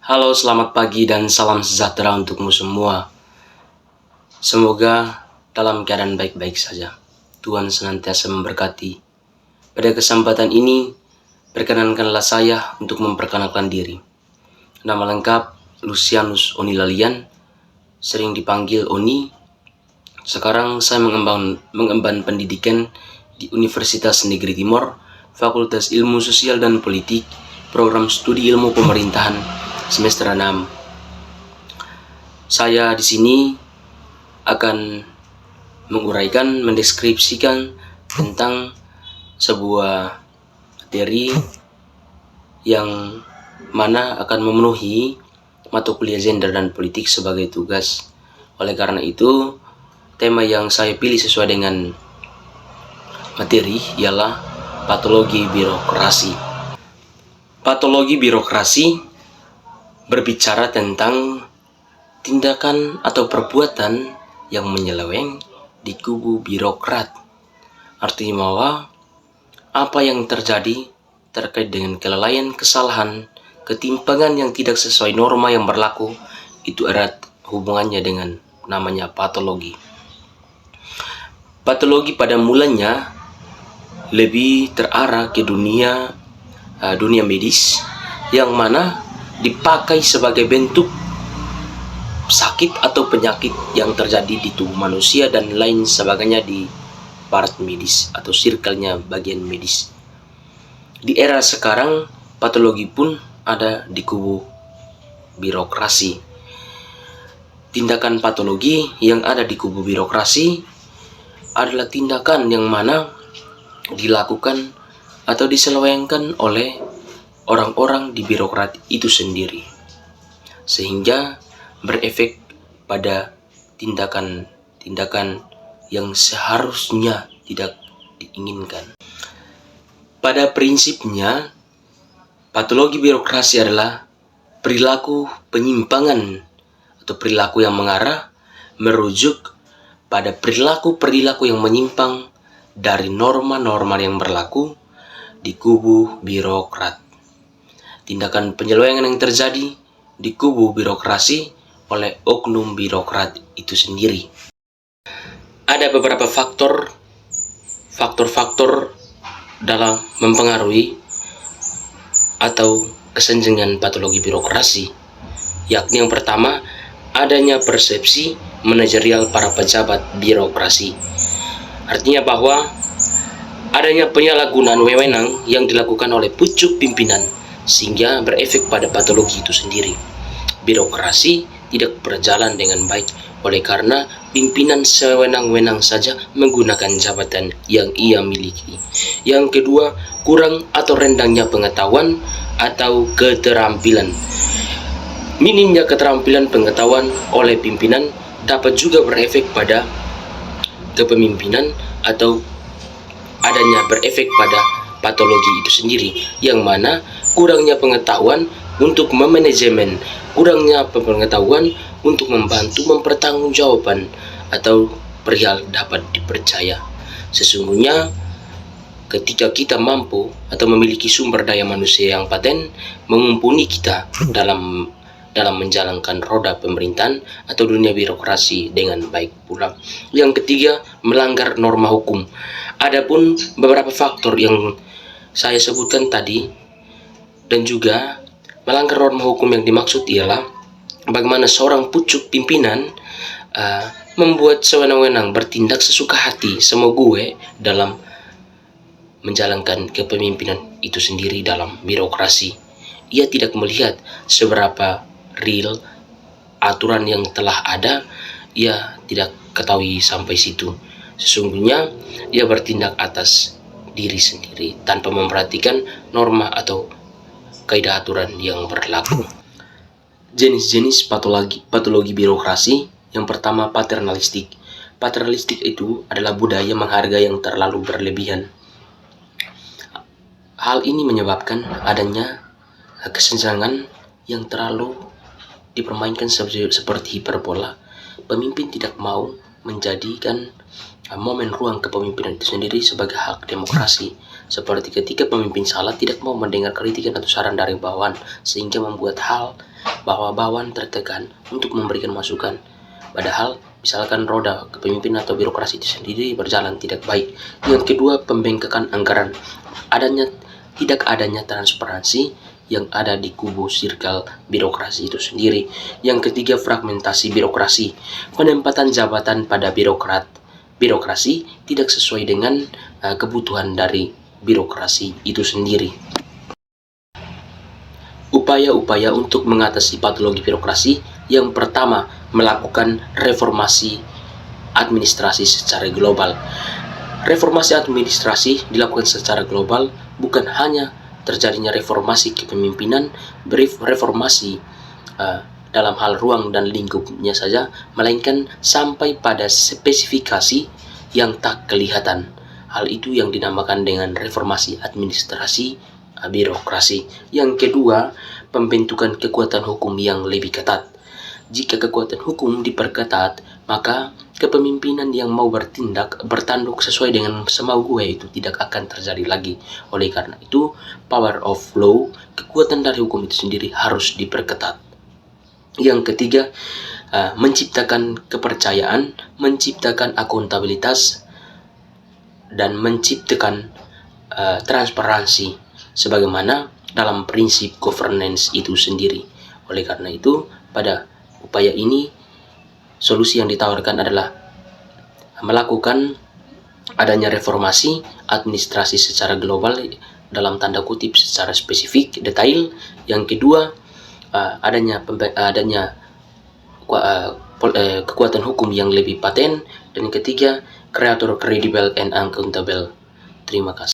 Halo, selamat pagi dan salam sejahtera untukmu semua. Semoga dalam keadaan baik-baik saja. Tuhan senantiasa memberkati. Pada kesempatan ini, perkenankanlah saya untuk memperkenalkan diri. Nama lengkap Lucianus Oni Lalian, sering dipanggil Oni. Sekarang saya mengemban pendidikan di Universitas Negeri Timur, Fakultas Ilmu Sosial dan Politik, Program Studi Ilmu Pemerintahan semester 6. Saya di sini akan mendeskripsikan tentang sebuah materi yang mana akan memenuhi mata kuliah gender dan politik sebagai tugas. Oleh karena itu, tema yang saya pilih sesuai dengan materi ialah patologi birokrasi. Patologi birokrasi berbicara tentang tindakan atau perbuatan yang menyeleweng di kubu birokrat. Artinya bahwa apa yang terjadi terkait dengan kelalaian, kesalahan, ketimpangan yang tidak sesuai norma yang berlaku itu erat hubungannya dengan namanya patologi. Patologi pada mulanya lebih terarah ke dunia medis, yang mana dipakai sebagai bentuk sakit atau penyakit yang terjadi di tubuh manusia dan lain sebagainya di barat medis atau circle-nya bagian medis. Di era sekarang, patologi pun ada di kubu birokrasi. Tindakan patologi yang ada di kubu birokrasi adalah tindakan yang mana dilakukan atau diselewengkan oleh orang-orang di birokrat itu sendiri, sehingga berefek pada tindakan-tindakan yang seharusnya tidak diinginkan. Pada prinsipnya, patologi birokrasi adalah perilaku penyimpangan atau perilaku yang mengarah merujuk pada perilaku-perilaku yang menyimpang dari norma-norma yang berlaku di kubu birokrat. Tindakan penyelewengan yang terjadi di kubu birokrasi oleh oknum birokrat itu sendiri. Ada beberapa faktor dalam mempengaruhi atau kesenjangan patologi birokrasi, yakni yang pertama, adanya persepsi manajerial para pejabat birokrasi. Artinya bahwa adanya penyalahgunaan wewenang yang dilakukan oleh pucuk pimpinan sehingga berefek pada patologi itu sendiri. Birokrasi tidak berjalan dengan baik oleh karena pimpinan sewenang-wenang saja menggunakan jabatan yang ia miliki. Yang kedua, kurang atau rendahnya pengetahuan atau keterampilan. Minimnya keterampilan pengetahuan oleh pimpinan dapat juga berefek pada kepemimpinan atau adanya berefek pada patologi itu sendiri, yang mana kurangnya pengetahuan untuk memanajemen, kurangnya pengetahuan untuk membantu mempertanggungjawaban atau perihal dapat dipercaya. Sesungguhnya ketika kita mampu atau memiliki sumber daya manusia yang paten, mengumpuni kita dalam menjalankan roda pemerintahan atau dunia birokrasi dengan baik pula. Yang ketiga, melanggar norma hukum. Adapun beberapa faktor yang saya sebutkan tadi dan juga melanggar norma hukum yang dimaksud ialah bagaimana seorang pucuk pimpinan membuat sewenang-wenang bertindak sesuka hati semogue dalam menjalankan kepemimpinan itu sendiri dalam birokrasi. Ia tidak melihat seberapa real aturan yang telah ada, ia tidak ketahui sampai situ. Sesungguhnya ia bertindak atas diri sendiri tanpa memperhatikan norma atau kaidah aturan yang berlaku. Jenis-jenis patologi birokrasi. Yang pertama, paternalistik. Paternalistik itu adalah budaya menghargai yang terlalu berlebihan. Hal ini menyebabkan adanya kesenjangan yang terlalu dipermainkan seperti hiperbola. Pemimpin tidak mau menjadikan momen ruang kepemimpinan itu sendiri sebagai hak demokrasi. Seperti ketika pemimpin salah, tidak mau mendengar kritikan atau saran dari bawahan, sehingga membuat hal bahwa bawahan tertekan untuk memberikan masukan. Padahal misalkan roda kepemimpinan atau birokrasi itu sendiri berjalan tidak baik. Yang kedua, pembengkakan anggaran. Tidak adanya transparansi yang ada di kubu sirkel birokrasi itu sendiri. Yang ketiga, fragmentasi birokrasi. Penempatan jabatan pada birokrasi tidak sesuai dengan kebutuhan dari birokrasi itu sendiri. Upaya-upaya untuk mengatasi patologi birokrasi, yang pertama, melakukan reformasi administrasi secara global. Reformasi administrasi dilakukan secara global, bukan hanya terjadinya reformasi kepemimpinan, reformasi dalam hal ruang dan lingkupnya saja, melainkan sampai pada spesifikasi yang tak kelihatan. Hal itu yang dinamakan dengan reformasi administrasi birokrasi. Yang kedua, pembentukan kekuatan hukum yang lebih ketat. Jika kekuatan hukum diperketat, maka kepemimpinan yang mau bertanduk sesuai dengan semau gue itu tidak akan terjadi lagi. Oleh karena itu, power of law, kekuatan dari hukum itu sendiri harus diperketat. Yang ketiga, menciptakan kepercayaan, menciptakan akuntabilitas, dan menciptakan transparansi sebagaimana dalam prinsip governance itu sendiri. Oleh karena itu, pada upaya ini, solusi yang ditawarkan adalah melakukan adanya reformasi administrasi secara global, dalam tanda kutip secara spesifik, detail. Yang kedua, adanya kekuatan hukum yang lebih paten. Dan yang ketiga, kreator credible and accountable. Terima kasih.